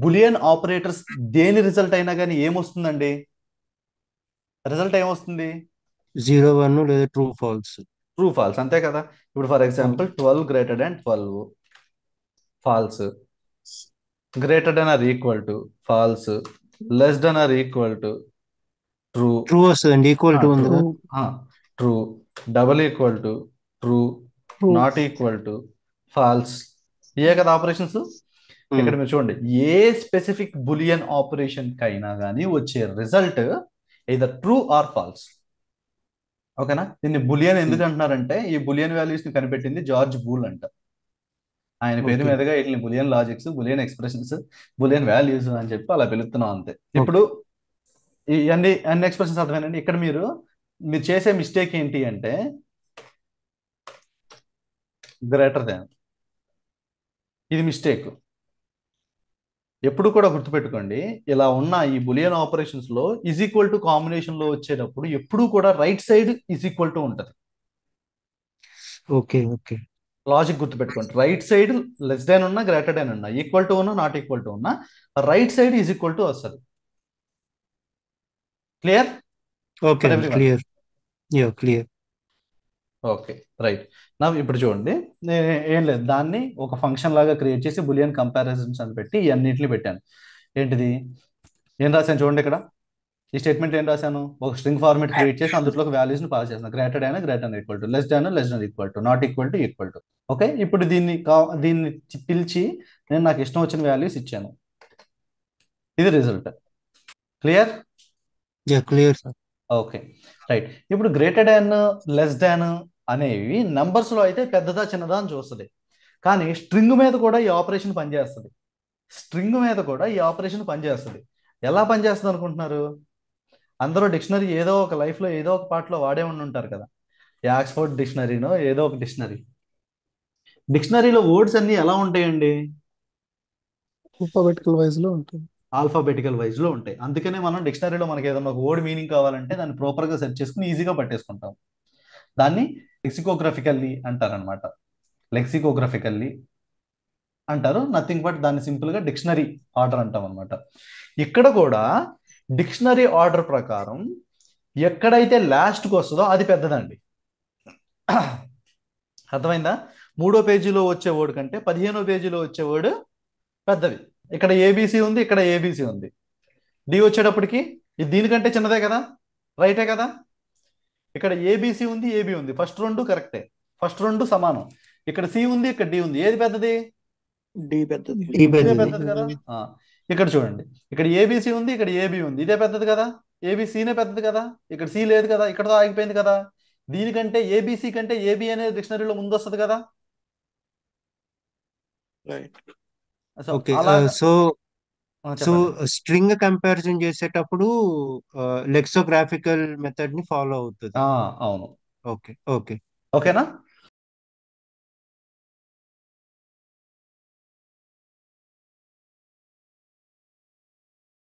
Bullion operators దేని result అయినా కానీ ఏమొస్తుందండి? రిజల్ట్ ఏమొస్తుంది? 0 1 లేదా ట్రూ ఫాల్స్. ట్రూ ఫాల్స్, అంతే కదా. ఇప్పుడు for example 12 greater than 12, false. Greater than or equal to, false. Less than or equal to, true. True వస్తుందండి, ఈక్వల్ టు ట్రూ. ఉందిగా. True. Double equal to, true. True. Not equal to, false. ఇయే కదా operations. ఇక్కడ మీరు చూడండి, ఏ specific bullion operation కైనా కానీ వచ్చే result either true or false. ఓకేనా? దీన్ని బులియన్ ఎందుకు అంటున్నారంటే, ఈ బులియన్ వాల్యూస్ ని కనిపెట్టింది జార్జ్ బూల్ అంట. ఆయన పేరు ఓకే. మీదుగా వీటిని boolean logics, boolean expressions, boolean values అని చెప్పి అలా పిలుస్తున్నాం అంతే. ఇప్పుడు ఈ అన్ని ఎక్స్ప్రెషన్స్ అర్థమేనండి. ఇక్కడ మీరు చేసే మిస్టేక్ ఏంటి అంటే, గ్రేటర్ దాన్, ఇది మిస్టేక్. ఎప్పుడు కూడా గుర్తుపెట్టుకోండి, ఇలా ఉన్న ఈ బులియన్ ఆపరేషన్స్ లో ఈజ్ ఈక్వల్ టు కాంబినేషన్ లో వచ్చేటప్పుడు ఎప్పుడు కూడా right side is equal to ఉంటుంది. ఓకే. ఓకే. లాజిక్ గుర్తుపెట్టుకోండి, రైట్ సైడ్ లెస్ దాన్ ఉన్నా గ్రేటర్ దాన్ ఉన్నా, ఈక్వల్ టు ఉన్నా నాట్ ఈక్వల్ టు ఉన్నా, right side is equal to వస్తుంది. Clear? Okay, clear. Yeah, clear. Okay, right. నా ఇప్పుడు చూడండి, నేను ఏం లేదు, దాన్ని ఒక ఫంక్షన్ లాగా క్రియేట్ చేసి బులియన్ కంపారిజన్స్ అని పెట్టి ఇవన్నిటిని పెట్టాను. ఏంటిది, ఏం రాశాను చూడండి ఇక్కడ. ఈ స్టేట్మెంట్ ఏం రాశాను, ఒక స్ట్రింగ్ ఫార్మేట్ క్రియేట్ చేసి అందులో వాల్యూస్ ని పాస్ చేస్తాను. Greater than greater than equal to, less than less than equal to, not equal to equal to. Okay, ఇప్పుడు దీన్ని పిలిచి నేను నాకు ఇష్టం వచ్చిన వాల్యూస్ ఇచ్చాను. ఇది result. Clear? Yeah, clear sir. Okay, right. ఇప్పుడు గ్రేటర్ దాన్, లెస్ దాన్ అనేవి నంబర్స్ లో అయితే పెద్దదా చిన్నదా అని చూస్తుంది, కానీ స్ట్రింగ్ మీద కూడా ఈ ఆపరేషన్ పనిచేస్తుంది. స్ట్రింగ్ మీద కూడా ఈ ఆపరేషన్ పనిచేస్తుంది. ఎలా పనిచేస్తుంది అనుకుంటున్నారు? అందరూ డిక్షనరీ ఏదో ఒక లైఫ్లో ఏదో ఒక పార్ట్లో వాడే ఉండి ఉంటారు కదా. ఆక్స్ఫోర్డ్ డిక్షనరీనో ఏదో ఒక డిక్షనరీ. డిక్షనరీలో వర్డ్స్ అన్ని ఎలా ఉంటాయండి? ఆల్ఫాబెటికల్ వైజ్ లో ఉంటుంది. ఆల్ఫాబెటికల్ వైజ్ లో ఉంటాయి. అందుకనే మనం డిక్షనరీలో మనకి ఏదైనా ఒక వర్డ్ మీనింగ్ కావాలంటే దాన్ని ప్రాపర్గా సెర్చ్ చేసుకుని ఈజీగా పట్టేసుకుంటాం. దాన్ని లెక్సికోగ్రఫికల్లీ అంటారనమాట. లెక్సికోగ్రఫికల్లీ అంటారు, నథింగ్ బట్ దాన్ని సింపుల్గా డిక్షనరీ ఆర్డర్ అంటాం అనమాట. ఇక్కడ కూడా డిక్షనరీ ఆర్డర్ ప్రకారం ఎక్కడైతే లాస్ట్కి వస్తుందో అది పెద్దదండి. అర్థమైందా? 3వ పేజీలో వచ్చే వర్డ్ కంటే 15వ పేజీలో వచ్చే వర్డ్ పెద్దవి. ఇక్కడ ఏబీసీ ఉంది, ఇక్కడ ఏబీసీ ఉంది. డి వచ్చేటప్పటికి ఇది దీనికంటే చిన్నదే కదా, రైటే కదా. ఇక్కడ ఏబీసీ ఉంది, ఏబీ ఉంది, ఫస్ట్ రెండు కరెక్టే, ఫస్ట్ రెండు సమానం. ఇక్కడ సి ఉంది, ఇక్కడ డి ఉంది, ఏది పెద్దది? డి పెద్దది. ఇదే పెద్దది కదా. ఇక్కడ చూడండి, ఇక్కడ ఏబీసీ ఉంది, ఇక్కడ ఏబీ ఉంది, ఇదే పెద్దది కదా. ఏబీసీనే పెద్దది కదా, ఇక్కడ సి లేదు కదా, ఇక్కడతో ఆగిపోయింది కదా. దీనికంటే ఏబీసీ కంటే ఏబీ అనేది డిక్షనరీలో ముందు వస్తుంది కదా. ఓకే. అలాగా సో చెప్పండి. స్ట్రింగ్ కంపారిజన్ చేసేటప్పుడు లెక్సోగ్రాఫికల్ మెథడ్ ని ఫాలో అవుతుంది. అవును. ఓకే. ఓకే. ఓకేనా?